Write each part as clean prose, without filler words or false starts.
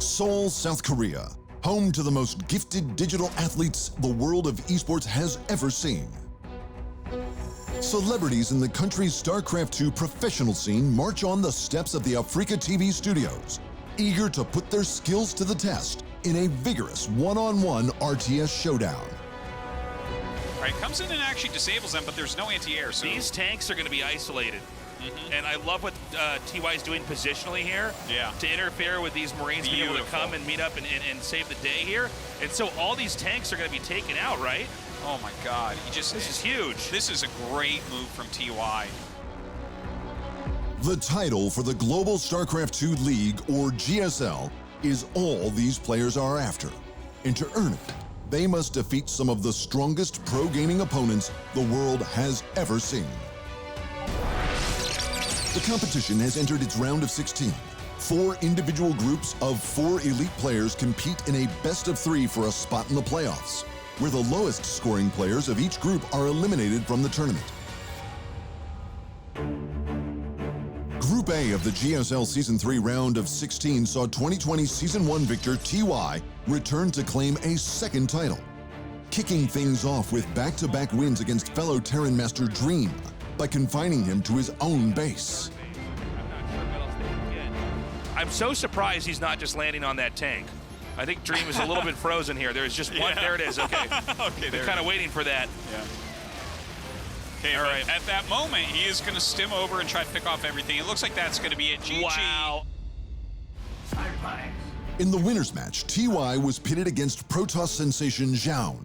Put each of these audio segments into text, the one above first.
Seoul, South Korea, home to the most gifted digital athletes the world of esports has ever seen. Celebrities in the country's StarCraft II professional scene march on the steps of the Africa TV studios, eager to put their skills to the test in a vigorous one-on-one RTS showdown. All right, comes in and actually disables them, but there's no anti-air. So these tanks are going to be isolated. And I love what TY is doing positionally here to interfere with these Marines being able to come and meet up and save the day here. And so all these tanks are going to be taken out, right? Oh my God, this is huge. This is a great move from TY. The title for the Global StarCraft II League, or GSL, is all these players are after. And to earn it, they must defeat some of the strongest pro gaming opponents the world has ever seen. The competition has entered its round of 16. 4 individual groups of 4 elite players compete in a best-of-3 for a spot in the playoffs, where the lowest scoring players of each group are eliminated from the tournament. Group A of the GSL Season 3 round of 16 saw 2020 Season 1 victor TY return to claim a second title, kicking things off with back-to-back wins against fellow Terran master Dream by confining him to his own base. I'm so surprised he's not just landing on that tank. I think Dream is a little bit frozen here. There's just one. There it is. Okay. Okay. They're kind of waiting for that. Yeah. Okay. All right. At that moment, he is going to stim over and try to pick off everything. It looks like that's going to be it. GG. Wow. In the winners match, TY was pitted against Protoss sensation Xiao.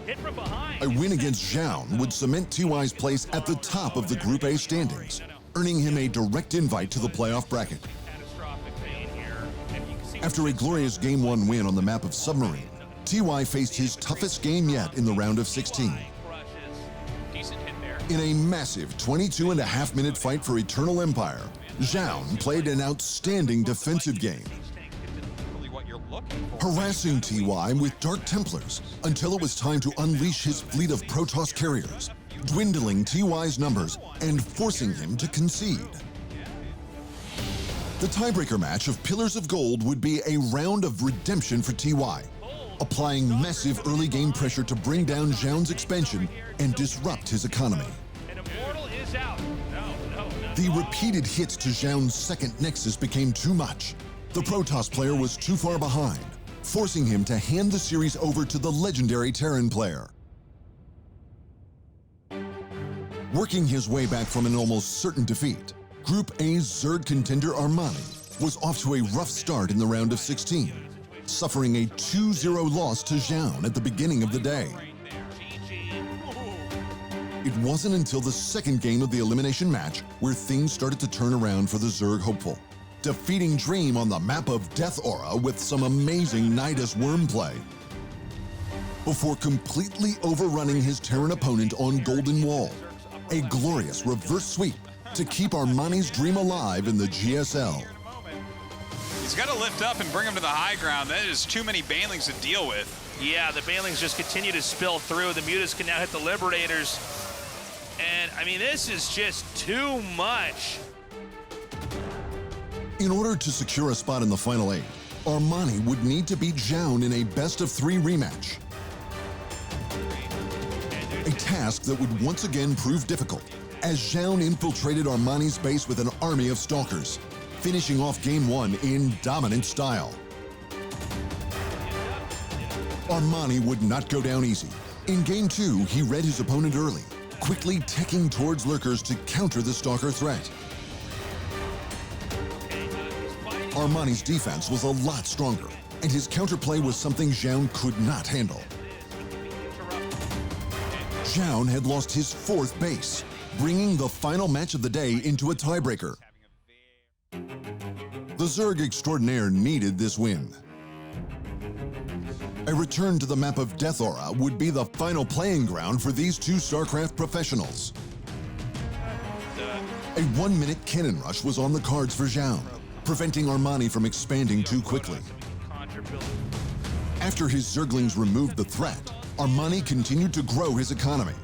Hit from behind. A win against Xiao would cement TY's place at the top of the Group A standings, earning him a direct invite to the playoff bracket. After a glorious Game 1 win on the map of Submarine, TY faced his toughest game yet in the round of 16. In a massive 22.5-minute fight for Eternal Empire, Xiao played an outstanding defensive game, harassing TY with Dark Templars until it was time to unleash his fleet of Protoss carriers, dwindling TY's numbers and forcing him to concede. The tiebreaker match of Pillars of Gold would be a round of redemption for TY, applying massive early game pressure to bring down Xiao's expansion and disrupt his economy. The repeated hits to Xiao's second Nexus became too much. The Protoss player was too far behind, forcing him to hand the series over to the legendary Terran player. Working his way back from an almost certain defeat, Group A's Zerg contender Armani was off to a rough start in the round of 16, suffering a 2-0 loss to Xiao at the beginning of the day. It wasn't until the second game of the elimination match where things started to turn around for the Zerg hopeful, defeating Dream on the map of Death Aura with some amazing Nidus worm play, before completely overrunning his Terran opponent on Golden Wall. A glorious reverse sweep to keep Armani's dream alive in the GSL. He's got to lift up and bring him to the high ground. That is too many banelings to deal with. Yeah, the banelings just continue to spill through. The mutas can now hit the Liberators. And, I mean, this is just too much. In order to secure a spot in the Final 8, Armani would need to beat Xiao in a best-of-3 rematch. A task that would once again prove difficult, as Xiao infiltrated Armani's base with an army of stalkers, finishing off Game 1 in dominant style. Armani would not go down easy. In Game 2, he read his opponent early, quickly teching towards lurkers to counter the stalker threat. Armani's defense was a lot stronger, and his counterplay was something Xiao could not handle. Xiao had lost his 4th base, bringing the final match of the day into a tiebreaker. The Zerg extraordinaire needed this win. A return to the map of Death Aura would be the final playing ground for these two StarCraft professionals. A 1-minute cannon rush was on the cards for Xiao, preventing Armani from expanding too quickly. After his Zerglings removed the threat, Armani continued to grow his economy,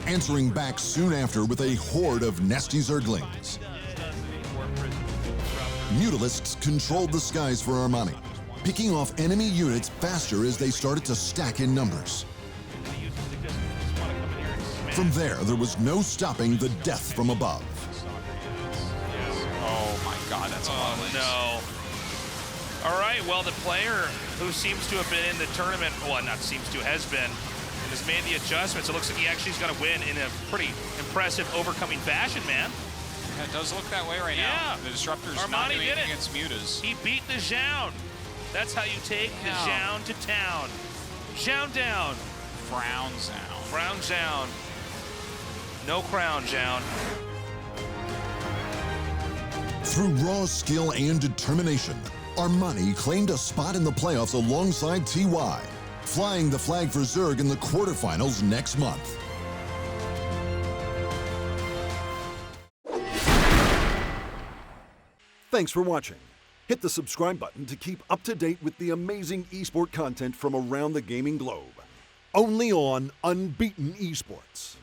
answering back soon after with a horde of nasty Zerglings. Mutalisks controlled the skies for Armani, picking off enemy units faster as they started to stack in numbers. From there was no stopping the death from above. Oh my God, that's a lot. Oh no. All right, well, the player who seems to have been in the tournament, well, not seems to, has been, and has made the adjustments. It looks like he actually is going to win in a pretty impressive overcoming fashion, man. Yeah, it does look that way right now. The Disruptor's Armani not doing did it it against Mutas. He beat the Xiao. That's how you take the Xiao to town. Xiao down. Frowns down. Frowns down. No crown, Xiao. Through raw skill and determination, Armani claimed a spot in the playoffs alongside TY, flying the flag for Zerg in the quarterfinals next month. Thanks for watching. Hit the subscribe button to keep up to date with the amazing eSport content from around the gaming globe. Only on Unbeaten Esports.